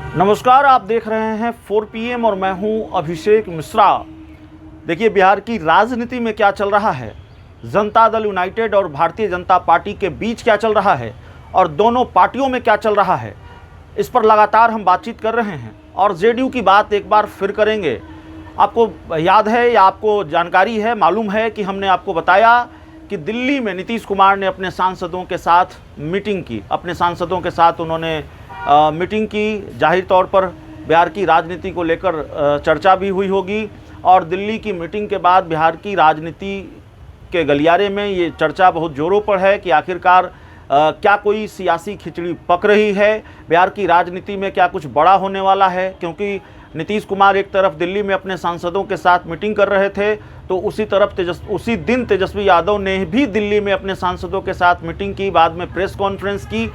नमस्कार, आप देख रहे हैं 4 PM और मैं हूं अभिषेक मिश्रा। देखिए, बिहार की राजनीति में क्या चल रहा है, जनता दल यूनाइटेड और भारतीय जनता पार्टी के बीच क्या चल रहा है और दोनों पार्टियों में क्या चल रहा है, इस पर लगातार हम बातचीत कर रहे हैं। और जेडीयू की बात एक बार फिर करेंगे। आपको याद है या आपको जानकारी है, मालूम है कि हमने आपको बताया कि दिल्ली में नीतीश कुमार ने अपने सांसदों के साथ मीटिंग की। अपने सांसदों के साथ उन्होंने मीटिंग की। जाहिर तौर पर बिहार की राजनीति को लेकर चर्चा भी हुई होगी और दिल्ली की मीटिंग के बाद बिहार की राजनीति के गलियारे में ये चर्चा बहुत ज़ोरों पर है कि आखिरकार क्या कोई सियासी खिचड़ी पक रही है, बिहार की राजनीति में क्या कुछ बड़ा होने वाला है। क्योंकि नीतीश कुमार एक तरफ दिल्ली में अपने सांसदों के साथ मीटिंग कर रहे थे, तो उसी दिन तेजस्वी यादव ने भी दिल्ली में अपने सांसदों के साथ मीटिंग की, बाद में प्रेस कॉन्फ्रेंस की।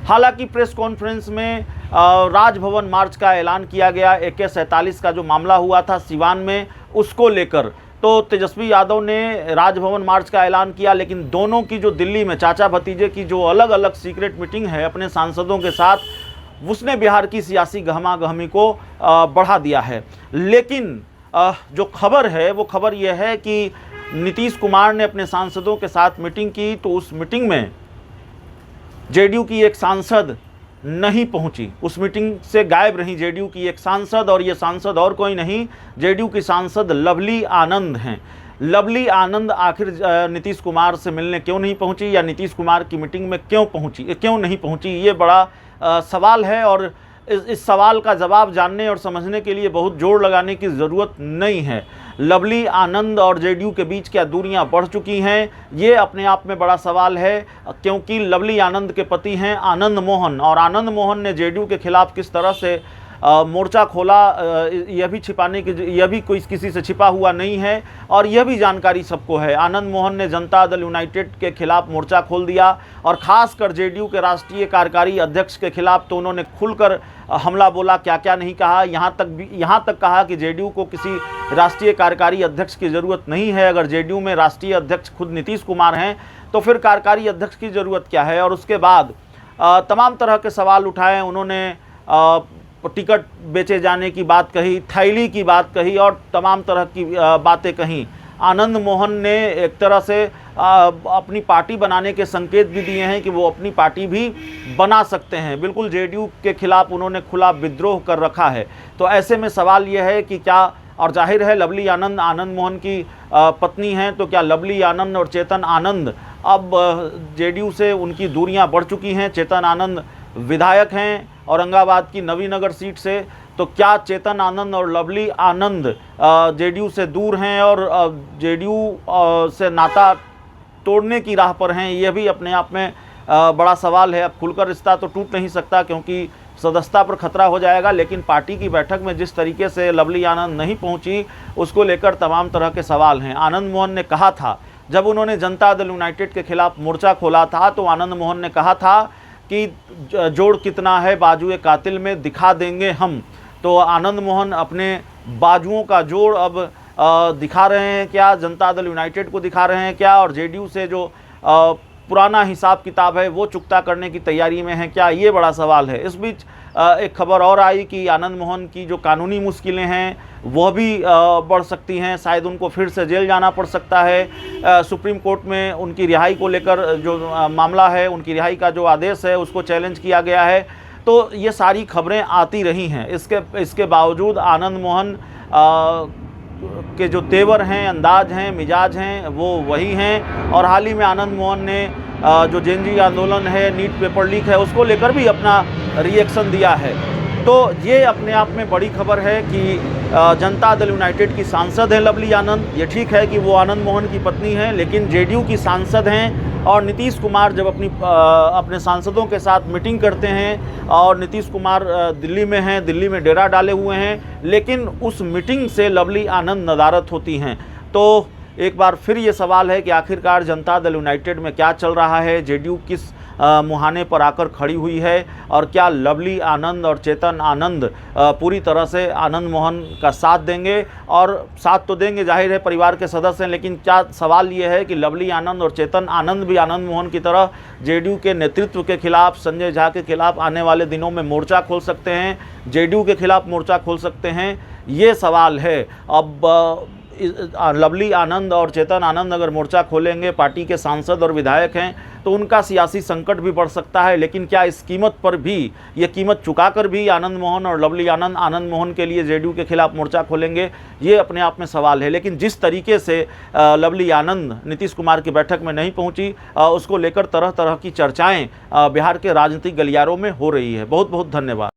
हालांकि प्रेस कॉन्फ्रेंस में राजभवन मार्च का ऐलान किया गया। AK-47 का जो मामला हुआ था सिवान में, उसको लेकर तो तेजस्वी यादव ने राजभवन मार्च का ऐलान किया, लेकिन दोनों की जो दिल्ली में चाचा भतीजे की जो अलग अलग सीक्रेट मीटिंग है अपने सांसदों के साथ, उसने बिहार की सियासी गहमा-गहमी को बढ़ा दिया है। लेकिन जो खबर है वो खबर यह है कि नीतीश कुमार ने अपने सांसदों के साथ मीटिंग की, तो उस मीटिंग में जेडीयू की एक सांसद नहीं पहुंची। उस मीटिंग से गायब रही जेडीयू की एक सांसद, और ये सांसद और कोई नहीं, जेडीयू की सांसद लवली आनंद हैं। लवली आनंद आखिर नीतीश कुमार से मिलने क्यों नहीं पहुंची या नीतीश कुमार की मीटिंग में क्यों नहीं पहुंची, ये बड़ा सवाल है। और इस सवाल का जवाब जानने और समझने के लिए बहुत जोर लगाने की ज़रूरत नहीं है। लवली आनंद और जेडीयू के बीच क्या दूरियां बढ़ चुकी हैं, ये अपने आप में बड़ा सवाल है। क्योंकि लवली आनंद के पति हैं आनंद मोहन, और आनंद मोहन ने जेडीयू के खिलाफ किस तरह से मोर्चा खोला, यह भी कोई किसी से छिपा हुआ नहीं है और यह भी जानकारी सबको है। आनंद मोहन ने जनता दल यूनाइटेड के खिलाफ मोर्चा खोल दिया, और ख़ासकर जेडीयू के राष्ट्रीय कार्यकारी अध्यक्ष के खिलाफ तो उन्होंने खुलकर हमला बोला, क्या क्या नहीं कहा। यहाँ तक कहा कि जेडीयू को किसी राष्ट्रीय कार्यकारी अध्यक्ष की ज़रूरत नहीं है। अगर जेडीयू में राष्ट्रीय अध्यक्ष खुद नीतीश कुमार हैं तो फिर कार्यकारी अध्यक्ष की ज़रूरत क्या है। और उसके बाद तमाम तरह के सवाल उठाए उन्होंने। टिकट बेचे जाने की बात कही, थैली की बात कही और तमाम तरह की बातें कहीं। आनंद मोहन ने एक तरह से अपनी पार्टी बनाने के संकेत भी दिए हैं कि वो अपनी पार्टी भी बना सकते हैं। बिल्कुल जेडीयू के खिलाफ उन्होंने खुला विद्रोह कर रखा है। तो ऐसे में सवाल यह है कि क्या, और जाहिर है लवली आनंद आनंद मोहन की पत्नी हैं, तो क्या लवली आनंद और चेतन आनंद अब जेडीयू से उनकी दूरियां बढ़ चुकी हैं। चेतन आनंद विधायक हैं औरंगाबाद की नवीनगर सीट से, तो क्या चेतन आनंद और लवली आनंद जेडीयू से दूर हैं और जेडीयू से नाता तोड़ने की राह पर हैं, यह भी अपने आप में बड़ा सवाल है। अब खुलकर रिश्ता तो टूट नहीं सकता क्योंकि सदस्यता पर खतरा हो जाएगा, लेकिन पार्टी की बैठक में जिस तरीके से लवली आनंद नहीं पहुंची, उसको लेकर तमाम तरह के सवाल हैं। आनंद मोहन ने कहा था, जब उन्होंने जनता दल यूनाइटेड के खिलाफ मोर्चा खोला था, तो आनंद मोहन ने कहा था कि जोड़ कितना है बाजुए कातिल में दिखा देंगे हम। तो आनंद मोहन अपने बाजुओं का जोड़ अब दिखा रहे हैं क्या, जनता दल यूनाइटेड को दिखा रहे हैं क्या, और जेडीयू से जो पुराना हिसाब किताब है वो चुकता करने की तैयारी में है क्या, ये बड़ा सवाल है। इस बीच एक खबर और आई कि आनंद मोहन की जो कानूनी मुश्किलें हैं वह भी बढ़ सकती हैं। शायद उनको फिर से जेल जाना पड़ सकता है। सुप्रीम कोर्ट में उनकी रिहाई को लेकर जो मामला है, उनकी रिहाई का जो आदेश है उसको चैलेंज किया गया है। तो ये सारी खबरें आती रही हैं। इसके बावजूद आनंद मोहन के जो तेवर हैं, अंदाज हैं, मिजाज हैं, वो वही हैं। और हाल ही में आनंद मोहन ने जो जेएनजी आंदोलन है, नीट पेपर लीक है, उसको लेकर भी अपना रिएक्शन दिया है। तो ये अपने आप में बड़ी खबर है कि जनता दल यूनाइटेड की सांसद हैं लवली आनंद। ये ठीक है कि वो आनंद मोहन की पत्नी हैं, लेकिन जेडीयू की सांसद हैं। और नीतीश कुमार जब अपने सांसदों के साथ मीटिंग करते हैं, और नीतीश कुमार दिल्ली में हैं, दिल्ली में डेरा डाले हुए हैं, लेकिन उस मीटिंग से लवली आनंद नदारत होती हैं। तो एक बार फिर ये सवाल है कि आखिरकार जनता दल यूनाइटेड में क्या चल रहा है, जेडीयू किस मुहाने पर आकर खड़ी हुई है, और क्या लवली आनंद और चेतन आनंद पूरी तरह से आनंद मोहन का साथ देंगे। और साथ तो देंगे, जाहिर है परिवार के सदस्य हैं, लेकिन क्या सवाल ये है कि लवली आनंद और चेतन आनंद भी आनंद मोहन की तरह जेडीयू के नेतृत्व के खिलाफ, संजय झा के खिलाफ आने वाले दिनों में मोर्चा खोल सकते हैं, जेडीयू के खिलाफ मोर्चा खोल सकते हैं, ये सवाल है। अब लवली आनंद और चेतन आनंद अगर मोर्चा खोलेंगे, पार्टी के सांसद और विधायक हैं, तो उनका सियासी संकट भी बढ़ सकता है। लेकिन क्या इस कीमत पर भी, ये कीमत चुकाकर भी आनंद मोहन और लवली आनंद आनंद मोहन के लिए जेडीयू के खिलाफ मोर्चा खोलेंगे, ये अपने आप में सवाल है। लेकिन जिस तरीके से लवली आनंद नीतीश कुमार की बैठक में नहीं पहुंची, उसको लेकर तरह तरह की चर्चाएं बिहार के राजनीतिक गलियारों में हो रही है। बहुत बहुत धन्यवाद।